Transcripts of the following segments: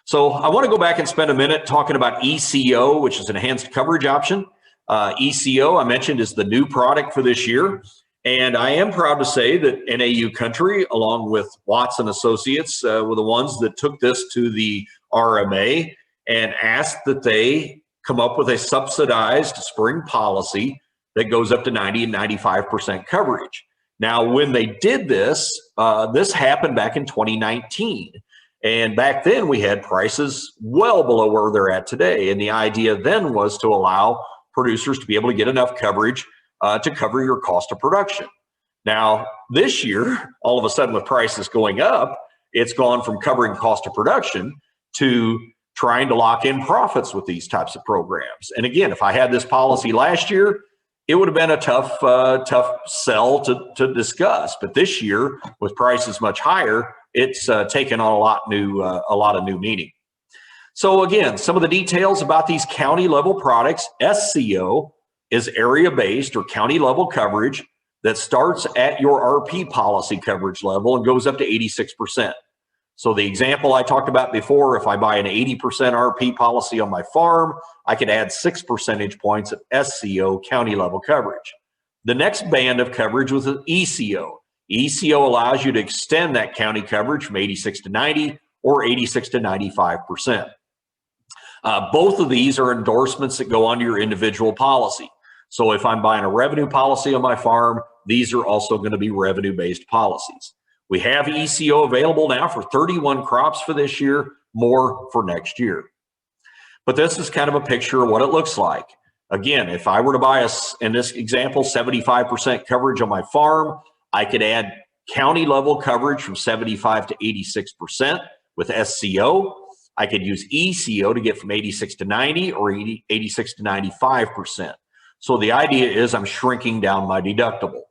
So I want to go back and spend a minute talking about ECO, which is enhanced coverage option. ECO, I mentioned, is the new product for this year. And I am proud to say that NAU Country, along with Watson Associates, were the ones that took this to the RMA and asked that they come up with a subsidized spring policy that goes up to 90 and 95% coverage. Now, when they did this, this happened back in 2019. And back then we had prices well below where they're at today. And the idea then was to allow producers to be able to get enough coverage to cover your cost of production. Now, this year, all of a sudden with prices going up, it's gone from covering cost of production to trying to lock in profits with these types of programs. And again, if I had this policy last year, it would have been a tough sell to discuss. But this year, with prices much higher, it's taken on a lot of new meaning. So again, some of the details about these county level products. SCO is area-based or county level coverage that starts at your RP policy coverage level and goes up to 86%. So the example I talked about before, if I buy an 80% RP policy on my farm, I could add 6 percentage points of SCO county level coverage. The next band of coverage was an ECO. ECO allows you to extend that county coverage from 86 to 90 or 86 to 95%. Both of these are endorsements that go onto your individual policy. So if I'm buying a revenue policy on my farm, these are also going to be revenue-based policies. We have ECO available now for 31 crops for this year, more for next year. But this is kind of a picture of what it looks like. Again, if I were to buy, in this example, 75% coverage on my farm, I could add county level coverage from 75 to 86% with SCO. I could use ECO to get from 86 to 90 or 86 to 95%. So the idea is I'm shrinking down my deductible.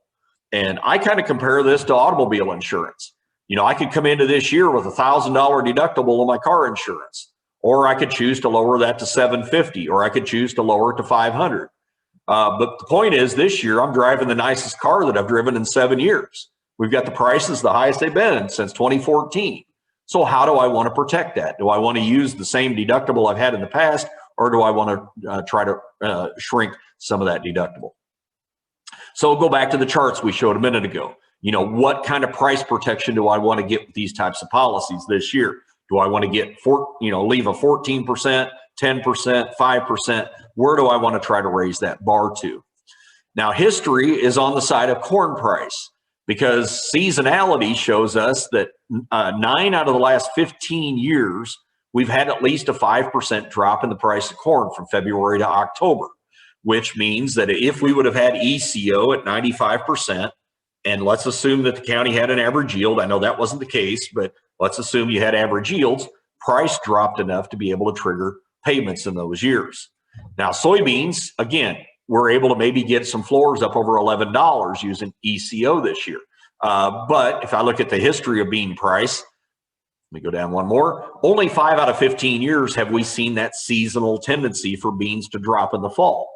And I kind of compare this to automobile insurance. You know, I could come into this year with $1,000 deductible on my car insurance, or I could choose to lower that to $750, or I could choose to lower it to $500. But the point is, this year I'm driving the nicest car that I've driven in 7 years. We've got the prices the highest they've been since 2014. So how do I want to protect that? Do I want to use the same deductible I've had in the past, or do I want to try to shrink some of that deductible? So go back to the charts we showed a minute ago. You know, what kind of price protection do I want to get with these types of policies this year? Do I want to get, leave a 14%, 10%, 5%? Where do I want to try to raise that bar to? Now, history is on the side of corn price, because seasonality shows us that 9 out of the last 15 years, we've had at least a 5% drop in the price of corn from February to October, which means that if we would have had ECO at 95%, and let's assume that the county had an average yield, I know that wasn't the case, but let's assume you had average yields, price dropped enough to be able to trigger payments in those years. Now, soybeans, again, we're able to maybe get some floors up over $11 using ECO this year. But if I look at the history of bean price, let me go down one more. Only 5 out of 15 years have we seen that seasonal tendency for beans to drop in the fall.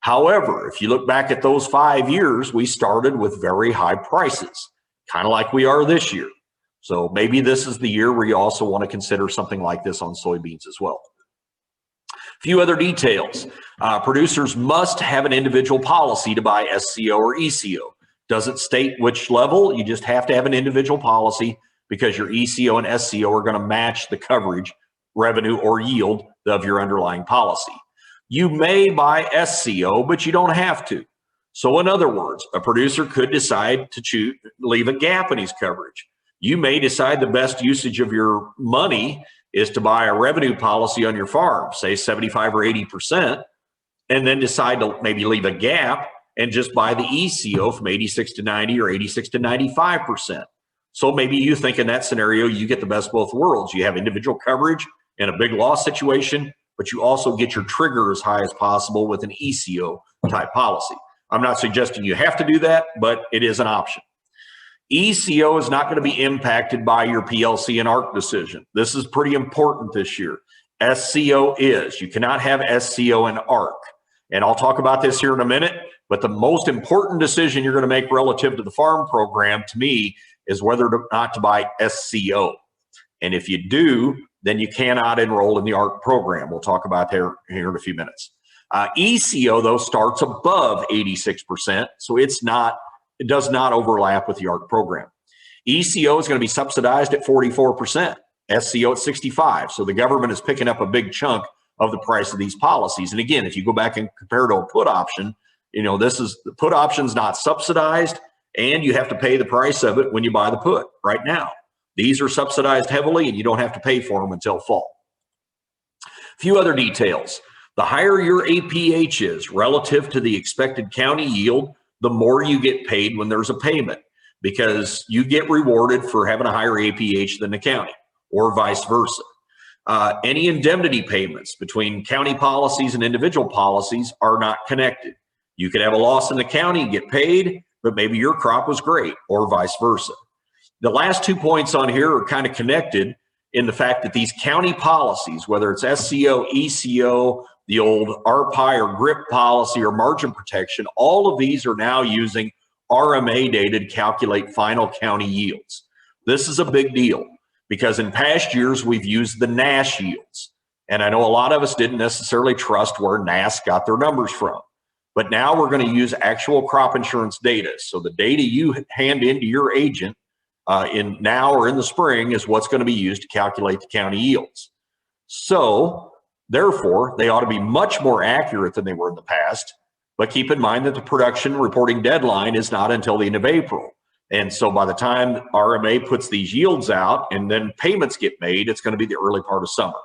However, if you look back at those 5 years, we started with very high prices, kind of like we are this year. So maybe this is the year where you also want to consider something like this on soybeans as well. A few other details. Producers must have an individual policy to buy SCO or ECO. Doesn't state which level, you just have to have an individual policy, because your ECO and SCO are going to match the coverage, revenue, or yield of your underlying policy. You may buy SCO, but you don't have to. So in other words, a producer could decide to leave a gap in his coverage. You may decide the best usage of your money is to buy a revenue policy on your farm, say 75 or 80%, and then decide to maybe leave a gap and just buy the ECO from 86 to 90 or 86 to 95%. So maybe you think in that scenario, you get the best of both worlds. You have individual coverage in a big loss situation, but you also get your trigger as high as possible with an ECO type policy. I'm not suggesting you have to do that, but it is an option. ECO is not going to be impacted by your PLC and ARC decision. This is pretty important this year. SCO is. You cannot have SCO and ARC. And I'll talk about this here in a minute, but the most important decision you're going to make relative to the farm program, to me, is whether or not to buy SCO. And if you do, then you cannot enroll in the ARC program. We'll talk about that here in a few minutes. ECO, though, starts above 86%, so it does not overlap with the ARC program. ECO is going to be subsidized at 44%, SCO at 65%, so the government is picking up a big chunk of the price of these policies. And again, if you go back and compare to a put option, the put option's not subsidized, and you have to pay the price of it when you buy the put right now. These are subsidized heavily, and you don't have to pay for them until fall. A few other details. The higher your APH is relative to the expected county yield, the more you get paid when there's a payment, because you get rewarded for having a higher APH than the county, or vice versa. Any indemnity payments between county policies and individual policies are not connected. You could have a loss in the county and get paid, but maybe your crop was great, or vice versa. The last 2 points on here are kind of connected in the fact that these county policies, whether it's SCO, ECO, the old RPI or GRIP policy or margin protection, all of these are now using RMA data to calculate final county yields. This is a big deal because in past years we've used the NASS yields. And I know a lot of us didn't necessarily trust where NASS got their numbers from. But now we're going to use actual crop insurance data. So the data you hand into your agent in now or in the spring is what's going to be used to calculate the county yields. So therefore, they ought to be much more accurate than they were in the past. But keep in mind that the production reporting deadline is not until the end of April. And so by the time RMA puts these yields out and then payments get made, it's going to be the early part of summer.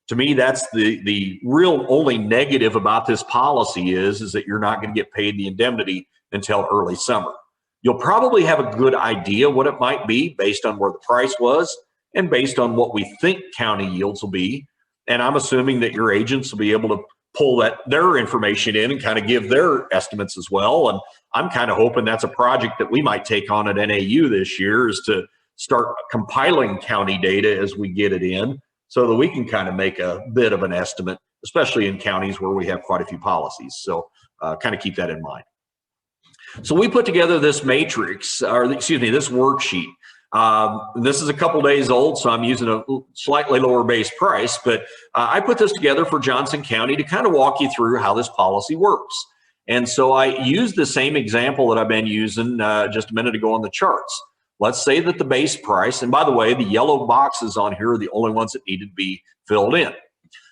To me, that's the real only negative about this policy is that you're not going to get paid the indemnity until early summer. You'll probably have a good idea what it might be based on where the price was and based on what we think county yields will be. And I'm assuming that your agents will be able to pull their information in and kind of give their estimates as well. And I'm kind of hoping that's a project that we might take on at NAU this year, is to start compiling county data as we get it in so that we can kind of make a bit of an estimate, especially in counties where we have quite a few policies. So kind of keep that in mind. So we put together this matrix, or excuse me, this worksheet. This is a couple days old, so I'm using a slightly lower base price, but I put this together for Johnson County to kind of walk you through how this policy works. And so I used the same example that I've been using just a minute ago on the charts. Let's say that the base price, and by the way, the yellow boxes on here are the only ones that needed to be filled in.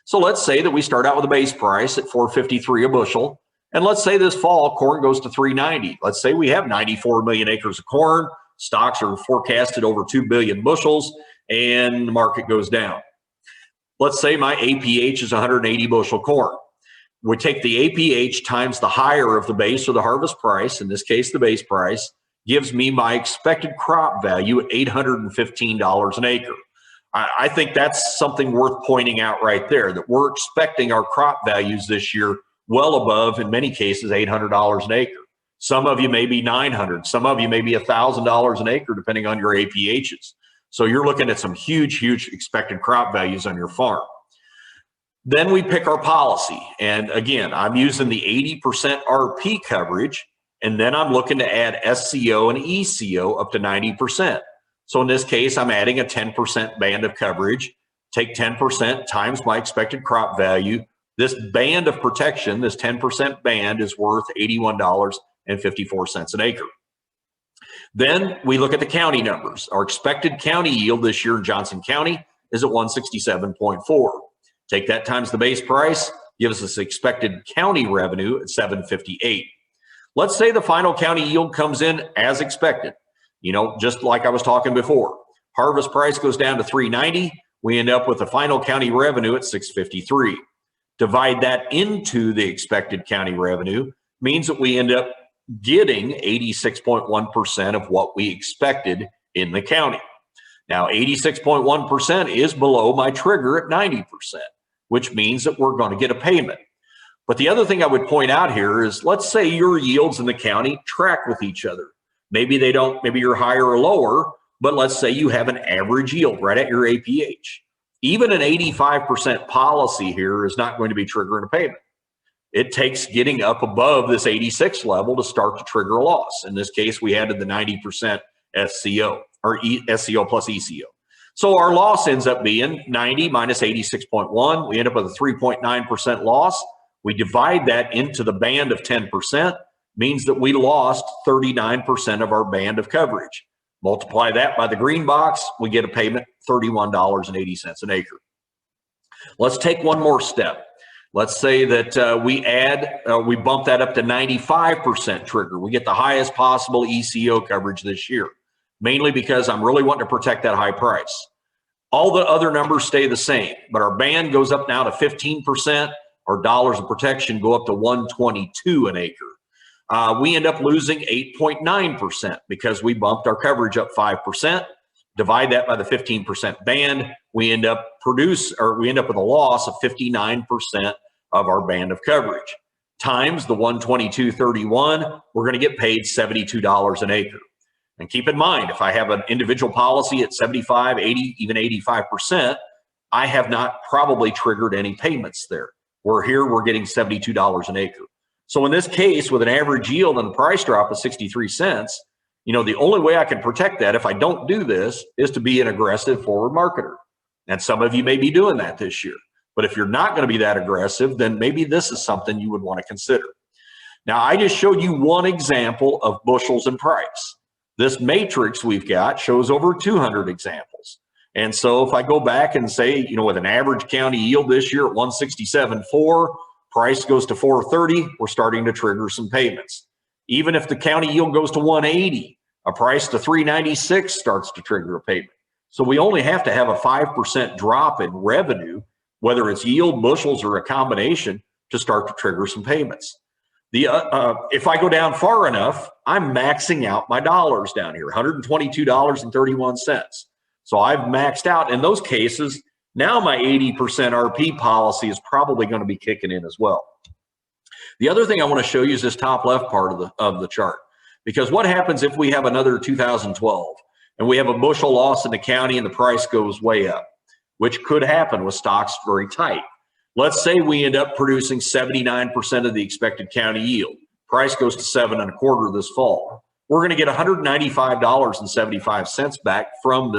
So let's say that we start out with a base price at $4.53 a bushel. And let's say this fall corn goes to $3.90. Let's say we have 94 million acres of corn. Stocks are forecasted over 2 billion bushels, and the market goes down. Let's say my APH is 180 bushel corn. We take the APH times the higher of the base or the harvest price, in this case the base price, gives me my expected crop value at $815 an acre. I think that's something worth pointing out right there, that we're expecting our crop values this year well above, in many cases, $800 an acre. Some of you may be $900, some of you may be $1,000 an acre, depending on your APHs. So you're looking at some huge, huge expected crop values on your farm. Then we pick our policy. And again, I'm using the 80% RP coverage, and then I'm looking to add SCO and ECO up to 90%. So in this case, I'm adding a 10% band of coverage. Take 10% times my expected crop value. This band of protection, this 10% band, is worth $81.54 an acre. Then we look at the county numbers. Our expected county yield this year in Johnson County is at 167.4. Take that times the base price, gives us expected county revenue at $758. Let's say the final county yield comes in as expected. You know, just like I was talking before, harvest price goes down to $390. We end up with a final county revenue at $653. Divide that into the expected county revenue means that we end up getting 86.1% of what we expected in the county. Now, 86.1% is below my trigger at 90%, which means that we're going to get a payment. But the other thing I would point out here is, let's say your yields in the county track with each other. Maybe they don't, maybe you're higher or lower, but let's say you have an average yield right at your APH. Even an 85% policy here is not going to be triggering a payment. It takes getting up above this 86 level to start to trigger a loss. In this case, we added the 90% SCO, or SCO plus ECO. So our loss ends up being 90 minus 86.1. We end up with a 3.9% loss. We divide that into the band of 10%, means that we lost 39% of our band of coverage. Multiply that by the green box, we get a payment $31.80 an acre. Let's take one more step. Let's say that we bump that up to 95% trigger. We get the highest possible ECO coverage this year, mainly because I'm really wanting to protect that high price. All the other numbers stay the same, but our band goes up now to 15%. Our dollars of protection go up to 122 an acre. We end up losing 8.9% because we bumped our coverage up 5%. Divide that by the 15% band, we end up with a loss of 59% of our band of coverage. Times the 122.31, we're going to get paid $72 an acre. And keep in mind, if I have an individual policy at 75, 80, even 85%, I have not probably triggered any payments there. Where here we're getting $72 an acre. So in this case, with an average yield and the price drop of 63 cents, the only way I can protect that if I don't do this is to be an aggressive forward marketer. And some of you may be doing that this year. But if you're not going to be that aggressive, then maybe this is something you would want to consider. Now, I just showed you one example of bushels and price. This matrix we've got shows over 200 examples. And so if I go back and say, with an average county yield this year at 167.4, price goes to 430, we're starting to trigger some payments. Even if the county yield goes to 180, a price to 396 starts to trigger a payment. So we only have to have a 5% drop in revenue, whether it's yield, bushels, or a combination, to start to trigger some payments. If I go down far enough, I'm maxing out my dollars down here, $122.31. So I've maxed out. In those cases, now my 80% RP policy is probably going to be kicking in as well. The other thing I want to show you is this top left part of the chart, because what happens if we have another 2012 and we have a bushel loss in the county and the price goes way up, which could happen with stocks very tight. Let's say we end up producing 79% of the expected county yield. Price goes to 7.25 this fall. We're going to get $195.75 back from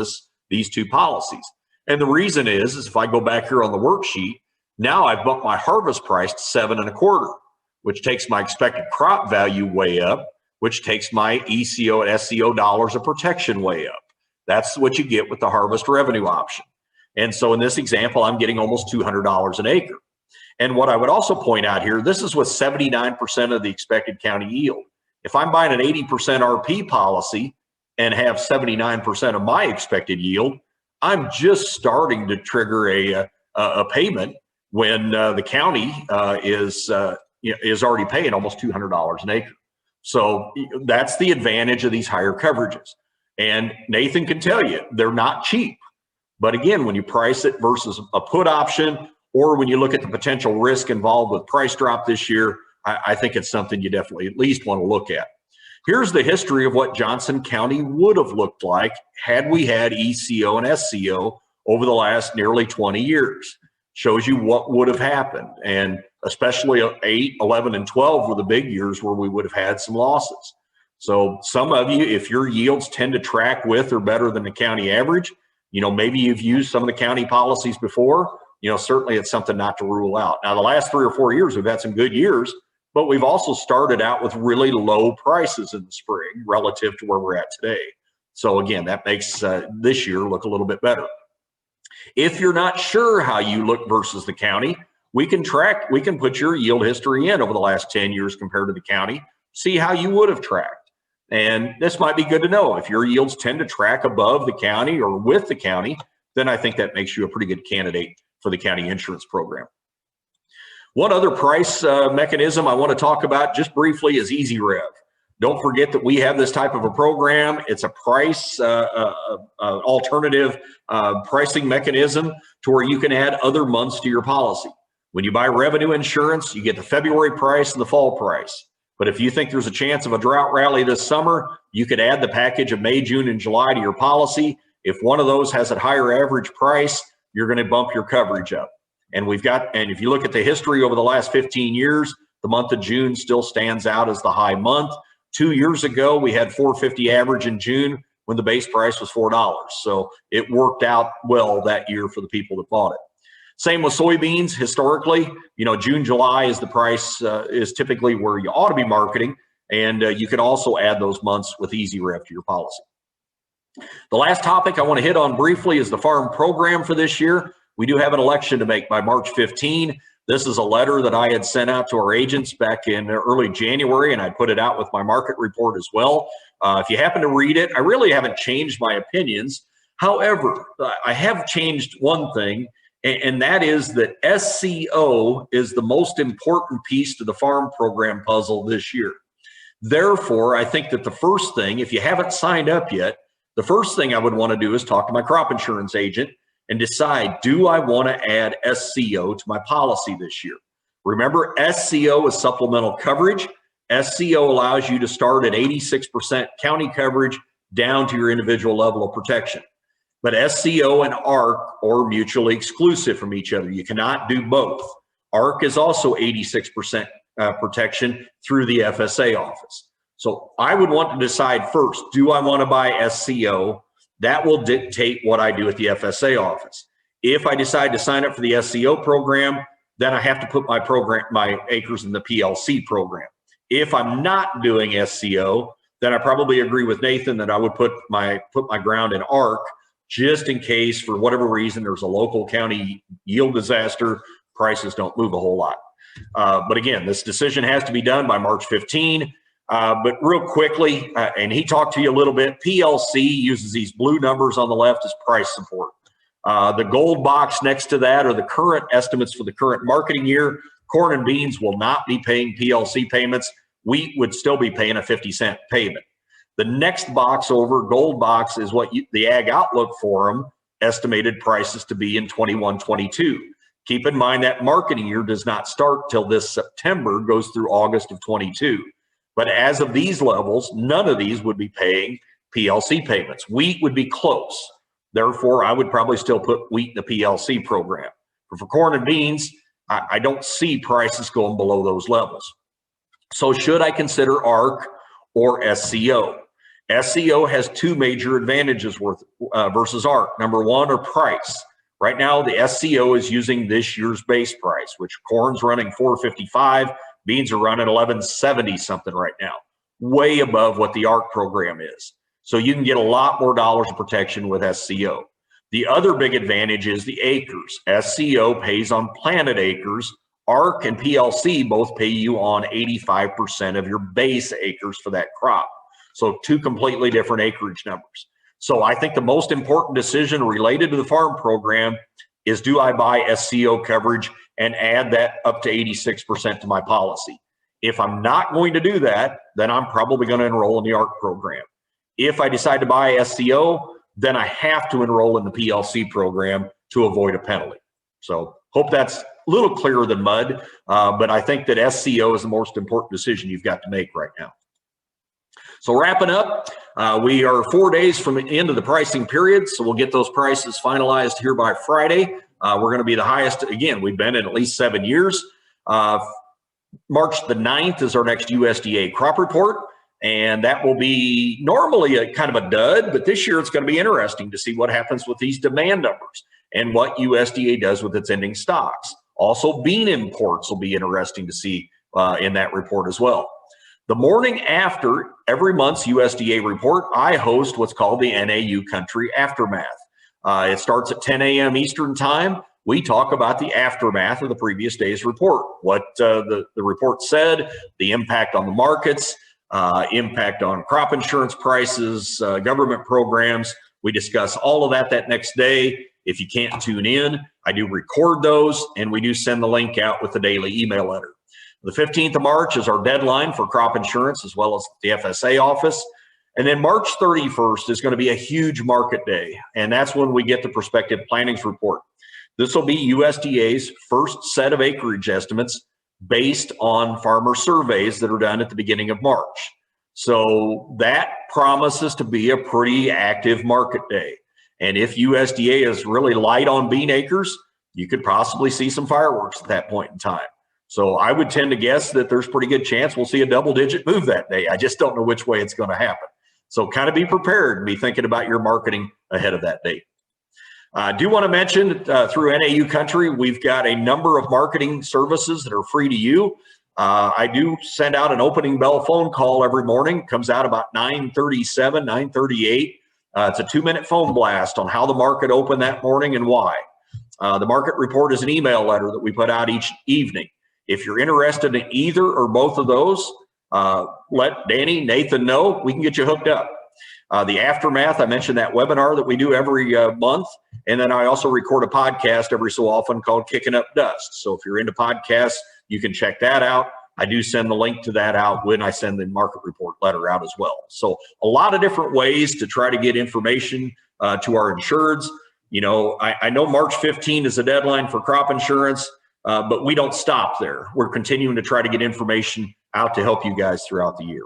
these two policies. And the reason is if I go back here on the worksheet, now I've bumped my harvest price to 7.25, which takes my expected crop value way up, which takes my ECO and SCO dollars of protection way up. That's what you get with the harvest revenue option. And so in this example, I'm getting almost $200 an acre. And what I would also point out here, this is with 79% of the expected county yield. If I'm buying an 80% RP policy and have 79% of my expected yield, I'm just starting to trigger a payment when the county is already paying almost $200 an acre. So that's the advantage of these higher coverages. And Nathan can tell you, they're not cheap. But again, when you price it versus a put option, or when you look at the potential risk involved with price drop this year, I think it's something you definitely at least want to look at. Here's the history of what Johnson County would have looked like had we had ECO and SCO over the last nearly 20 years. Shows you what would have happened. And especially 8, 11, and 12 were the big years where we would have had some losses. So some of you, if your yields tend to track with or better than the county average, maybe you've used some of the county policies before, certainly it's something not to rule out. Now, the last 3 or 4 years, we've had some good years, but we've also started out with really low prices in the spring relative to where we're at today. So again, that makes this year look a little bit better. If you're not sure how you look versus the county, we can put your yield history in over the last 10 years compared to the county, see how you would have tracked. And this might be good to know. If your yields tend to track above the county or with the county, then I think that makes you a pretty good candidate for the county insurance program. One other price mechanism I want to talk about just briefly is Easy Rev. Don't forget that we have this type of a program. It's a price alternative pricing mechanism to where you can add other months to your policy. When you buy revenue insurance, you get the February price and the fall price. But if you think there's a chance of a drought rally this summer, you could add the package of May, June, and July to your policy. If one of those has a higher average price, you're going to bump your coverage up. And if you look at the history over the last 15 years, the month of June still stands out as the high month. 2 years ago, we had 450 average in June. when the base price was $4. So it worked out well that year for the people that bought it. Same with soybeans. Historically, June, July is the price is typically where you ought to be marketing. And you can also add those months with Easy Rev to your policy. The last topic I want to hit on briefly is the farm program for this year. We do have an election to make by March 15. This is a letter that I had sent out to our agents back in early January, and I put it out with my market report as well. If you happen to read it, I really haven't changed my opinions. However, I have changed one thing, and that is that SCO is the most important piece to the farm program puzzle this year. Therefore, I think that the first thing, if you haven't signed up yet, the first thing I would want to do is talk to my crop insurance agent and decide, do I want to add SCO to my policy this year? Remember, SCO is supplemental coverage. SCO allows you to start at 86% county coverage down to your individual level of protection. But SCO and ARC are mutually exclusive from each other. You cannot do both. ARC is also 86% protection through the FSA office. So I would want to decide first, do I want to buy SCO? That will dictate what I do at the FSA office. If I decide to sign up for the SCO program, then I have to put my acres in the PLC program. If I'm not doing SCO, then I probably agree with Nathan that I would put my ground in ARC, just in case for whatever reason there's a local county yield disaster, prices don't move a whole lot. But again, this decision has to be done by March 15. But real quickly, and he talked to you a little bit, PLC uses these blue numbers on the left as price support. The gold box next to that are the current estimates for the current marketing year. Corn and beans will not be paying PLC payments. Wheat would still be paying a 50-cent payment. The next box over, gold box, is what the Ag Outlook Forum estimated prices to be in 21-22. Keep in mind that marketing year does not start till this September, goes through August of 22. But as of these levels, none of these would be paying PLC payments. Wheat would be close. Therefore, I would probably still put wheat in the PLC program. But for corn and beans, I don't see prices going below those levels. So should I consider ARC or SCO? SCO has two major advantages versus ARC. Number one are price. Right now, the SCO is using this year's base price, which corn's running $4.55. Beans are running $11.70 something right now, way above what the ARC program is. So you can get a lot more dollars of protection with SCO. The other big advantage is the acres. SCO pays on planted acres. ARC and PLC both pay you on 85% of your base acres for that crop. So two completely different acreage numbers. So I think the most important decision related to the farm program is, do I buy SCO coverage and add that up to 86% to my policy? If I'm not going to do that, then I'm probably going to enroll in the ARC program. If I decide to buy SCO, then I have to enroll in the PLC program to avoid a penalty. So hope that's a little clearer than mud, but I think that SCO is the most important decision you've got to make right now. So wrapping up, we are 4 days from the end of the pricing period, so we'll get those prices finalized here by Friday. We're going to be the highest, again, we've been in at least 7 years. March the 9th is our next USDA crop report, and that will be normally a kind of a dud, but this year it's going to be interesting to see what happens with these demand numbers and what USDA does with its ending stocks. Also, bean imports will be interesting to see in that report as well. The morning after every month's USDA report, I host what's called the NAU Country Aftermath. It starts at 10 a.m. Eastern Time. We talk about the aftermath of the previous day's report, what the report said, the impact on the markets, impact on crop insurance prices, government programs. We discuss all of that next day. If you can't tune in, I do record those, and we do send the link out with the daily email letter. The 15th of March is our deadline for crop insurance, as well as the FSA office. And then March 31st is going to be a huge market day, and that's when we get the prospective plantings report. This will be USDA's first set of acreage estimates based on farmer surveys that are done at the beginning of March. So that promises to be a pretty active market day. And if USDA is really light on bean acres, you could possibly see some fireworks at that point in time. So I would tend to guess that there's pretty good chance we'll see a double-digit move that day. I just don't know which way it's going to happen. So kind of be prepared and be thinking about your marketing ahead of that date. I do want to mention through NAU Country, we've got a number of marketing services that are free to you. I do send out an opening bell phone call every morning. Comes out about 9:37, 9:38. It's a 2-minute phone blast on how the market opened that morning and why. The market report is an email letter that we put out each evening. If you're interested in either or both of those, let Danny, Nathan know. We can get you hooked up. The aftermath, I mentioned that webinar that we do every month. And then I also record a podcast every so often called Kicking Up Dust. So if you're into podcasts, you can check that out. I do send the link to that out when I send the market report letter out as well. So a lot of different ways to try to get information to our insureds. You know, I know March 15 is the deadline for crop insurance, but we don't stop there. We're continuing to try to get information out to help you guys throughout the year.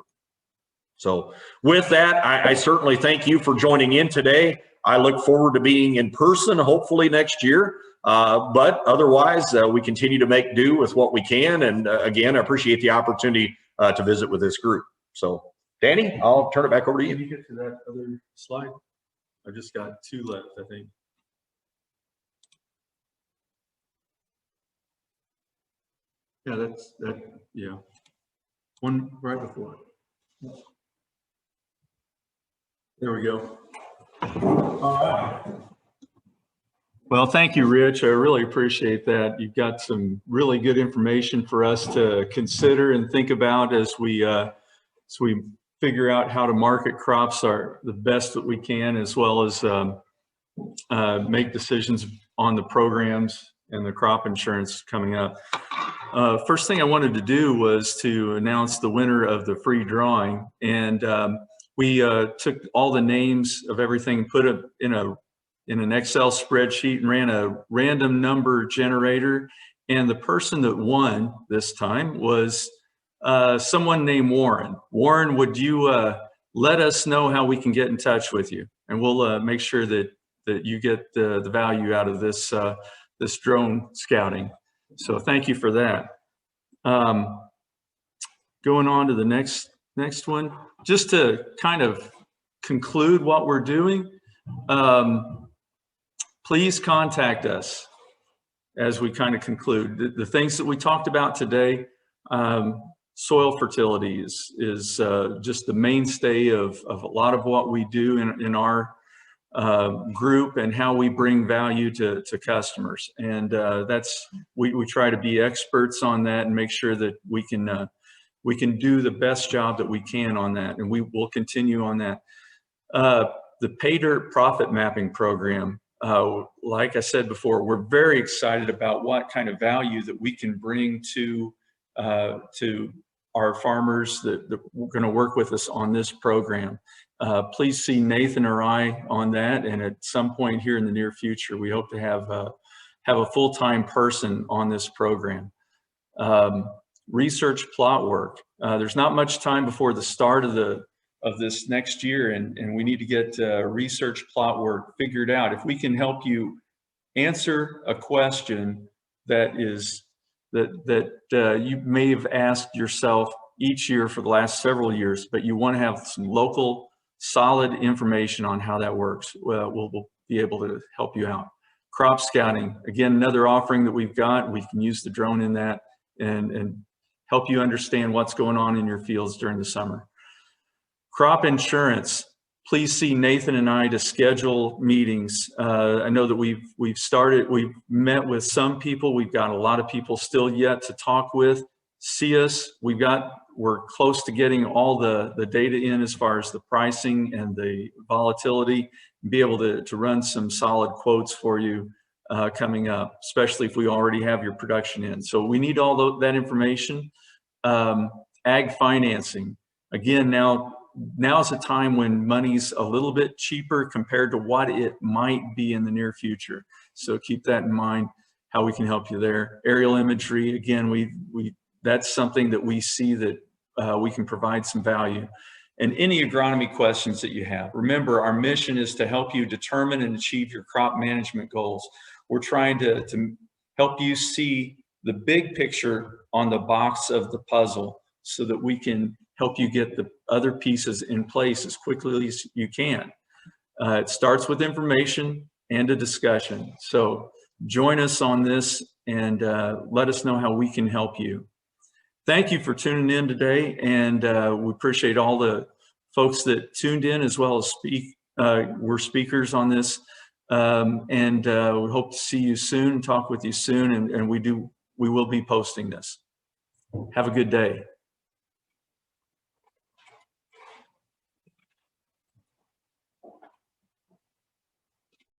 So with that, I certainly thank you for joining in today. I look forward to being in person, hopefully next year. But otherwise, we continue to make do with what we can. And again, I appreciate the opportunity to visit with this group. So Danny, I'll turn it back over to you. Can you get to that other slide? I've just got 2 left, I think. Yeah, that's that. Yeah, one right before. There we go. All right. Well, thank you, Rich. I really appreciate that. You've got some really good information for us to consider and think about as we figure out how to market crops are the best that we can, as well as make decisions on the programs and the crop insurance coming up. First thing I wanted to do was to announce the winner of the free drawing, and we took all the names of everything, put it in an Excel spreadsheet, and ran a random number generator. And the person that won this time was someone named Warren. Warren, would you let us know how we can get in touch with you? And we'll make sure that you get the value out of this this drone scouting. So thank you for that. Going on to the next one, just to kind of conclude what we're doing, please contact us as we kind of conclude. The things that we talked about today, soil fertility is just the mainstay of a lot of what we do in our group and how we bring value to customers. And we try to be experts on that and make sure that we can do the best job that we can on that. And we will continue on that. The Pay Dirt Profit Mapping Program, like I said before, we're very excited about what kind of value that we can bring to our farmers that are going to work with us on this program. Please see Nathan or I on that, and at some point here in the near future, we hope to have a full-time person on this program. Research plot work. There's not much time before the start of this next year, and we need to get research plot work figured out. If we can help you answer a question that you may have asked yourself each year for the last several years, but you want to have some local solid information on how that works, we'll be able to help you out. Crop scouting, again, another offering that we've got. We can use the drone in that and help you understand what's going on in your fields during the summer. Crop insurance, please see Nathan and I to schedule meetings. I know that we've met with some people. We've got a lot of people still yet to talk with. See us. We're close to getting all the data in as far as the pricing and the volatility, and be able to run some solid quotes for you coming up, especially if we already have your production in. So we need all that information. Ag financing. Again, now's a time when money's a little bit cheaper compared to what it might be in the near future. So keep that in mind, how we can help you there. Aerial imagery, again, that's something that we see that we can provide some value. And any agronomy questions that you have. Remember, our mission is to help you determine and achieve your crop management goals. We're trying to help you see the big picture on the box of the puzzle so that we can help you get the other pieces in place as quickly as you can. It starts with information and a discussion. So join us on this and let us know how we can help you. Thank you for tuning in today, and we appreciate all the folks that tuned in, as well as were speakers on this. We hope to see you soon, talk with you soon, and we will be posting this. Have a good day.